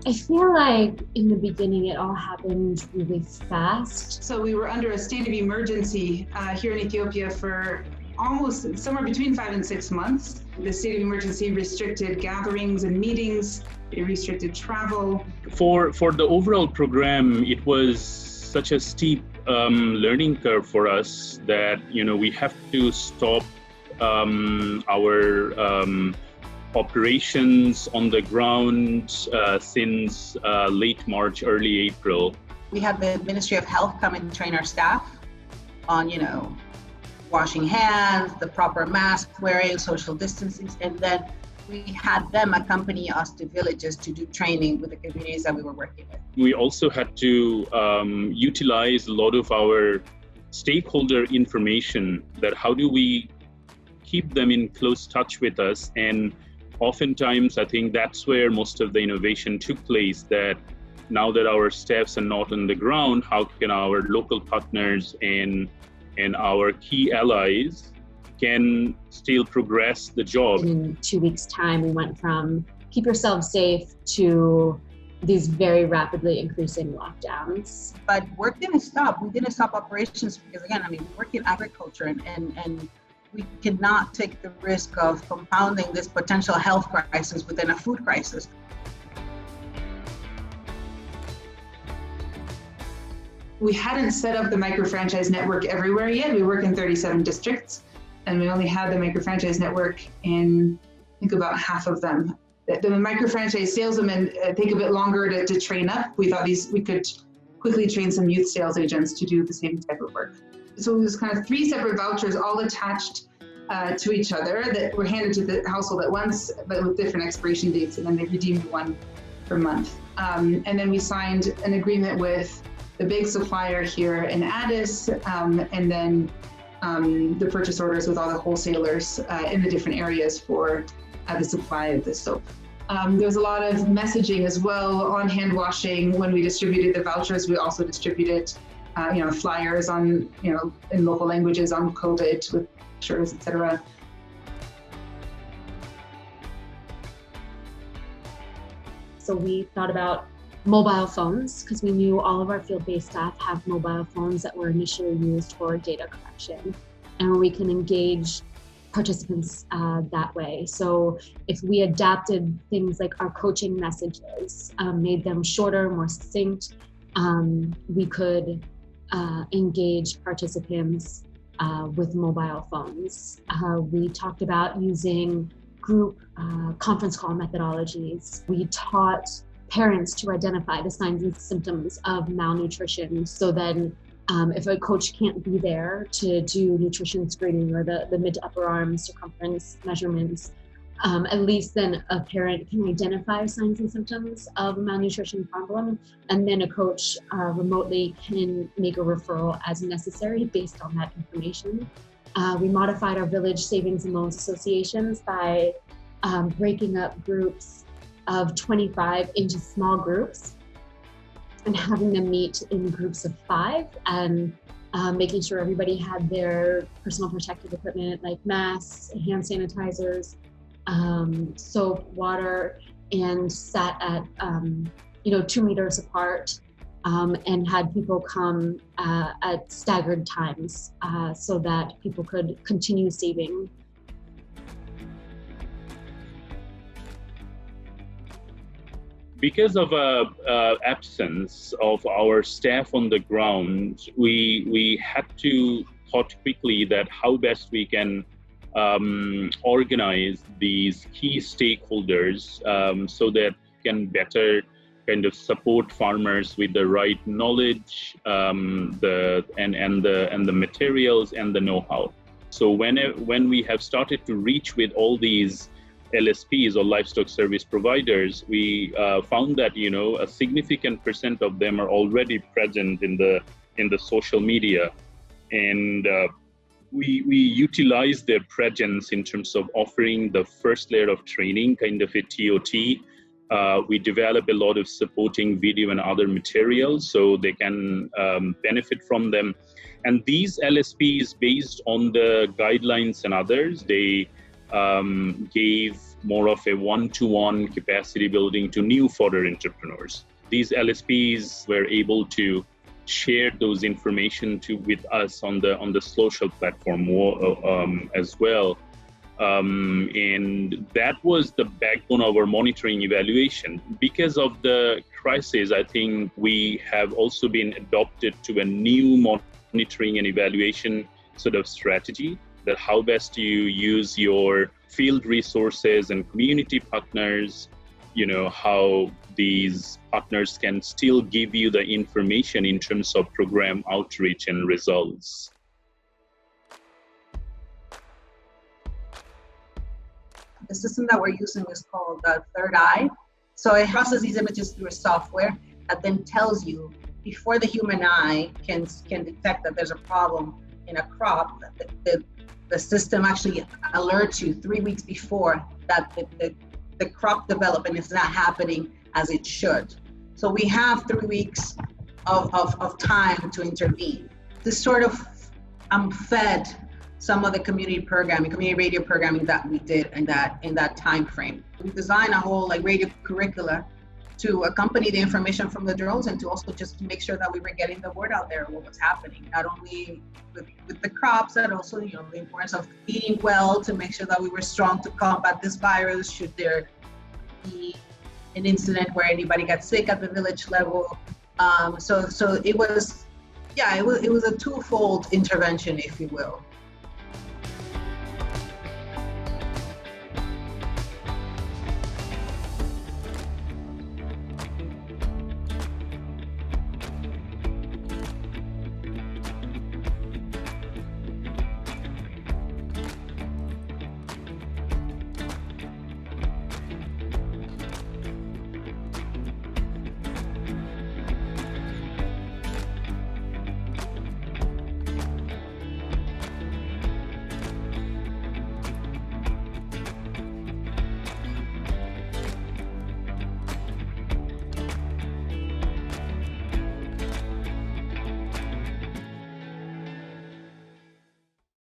I feel like in the beginning it all happened really fast. So we were under a state of emergency here in Ethiopia for almost somewhere between 5 and 6 months. The state of emergency restricted gatherings and meetings. It restricted travel. For the overall program, it was such a steep learning curve for us that we have to stop our operations on the ground since late March, early April. We had the Ministry of Health come and train our staff on, washing hands, the proper mask wearing, social distancing, and then we had them accompany us to villages to do training with the communities that we were working with. We also had to utilize a lot of our stakeholder information, that how do we keep them in close touch with us. And oftentimes, I think that's where most of the innovation took place, that now that our staffs are not on the ground, how can our local partners and our key allies can still progress the job. In 2 weeks' time, we went from keep yourself safe to these very rapidly increasing lockdowns. But work didn't stop. We didn't stop operations because, again, we work in agriculture and we cannot take the risk of compounding this potential health crisis within a food crisis. We hadn't set up the micro-franchise network everywhere yet. We work in 37 districts, and we only had the micro-franchise network in, I think, about half of them. The micro-franchise salesmen take a bit longer to train up. We thought we could quickly train some youth sales agents to do the same type of work. So it was kind of 3 separate vouchers all attached to each other that were handed to the household at once, but with different expiration dates, and then they redeemed one per month. And then we signed an agreement with the big supplier here in Addis, and then the purchase orders with all the wholesalers in the different areas for the supply of this soap. There was a lot of messaging as well on hand washing. When we distributed the vouchers, we also distributed flyers on, in local languages on COVID with pictures, etc. So we thought about mobile phones, because we knew all of our field-based staff have mobile phones that were initially used for data collection, and we can engage participants that way. So if we adapted things like our coaching messages, made them shorter, more succinct, we could engage participants with mobile phones. We talked about using group conference call methodologies. We taught parents to identify the signs and symptoms of malnutrition, so then if a coach can't be there to do nutrition screening or the mid to upper arm circumference measurements, at least then a parent can identify signs and symptoms of a malnutrition problem, and then a coach remotely can make a referral as necessary based on that information. We modified our village savings and loans associations by breaking up groups of 25 into small groups and having them meet in groups of 5, and making sure everybody had their personal protective equipment like masks, hand sanitizers, soap, water, and sat at 2 meters apart, and had people come at staggered times so that people could continue saving. Because of absence of our staff on the ground, we had to thought quickly that how best we can organize these key stakeholders so that we can better kind of support farmers with the right knowledge, the materials and the know-how. So when we have started to reach with all these LSPs or livestock service providers, we found that a significant percent of them are already present in the social media, and we utilize their presence in terms of offering the first layer of training, kind of a TOT. We develop a lot of supporting video and other materials so they can benefit from them. And these LSPs, based on the guidelines and others, they gave more of a one-to-one capacity building to new fodder entrepreneurs. These LSPs were able to share those information with us on the social platform as well. And that was the backbone of our monitoring evaluation. Because of the crisis, I think we have also been adopted to a new monitoring and evaluation sort of strategy, that how best you use your field resources and community partners, how these partners can still give you the information in terms of program outreach and results. The system that we're using is called Third Eye. So it processes these images through a software that then tells you, before the human eye can detect that there's a problem in a crop, the system actually alerts you 3 weeks before that the crop development is not happening as it should. So we have 3 weeks of time to intervene. This sort of fed some of the community radio programming that we did in that time frame. We designed a whole radio curricula to accompany the information from the drones, and to also just make sure that we were getting the word out there of what was happening, not only with the crops, but also the importance of eating well to make sure that we were strong to combat this virus should there be an incident where anybody got sick at the village level. So it was a twofold intervention, if you will.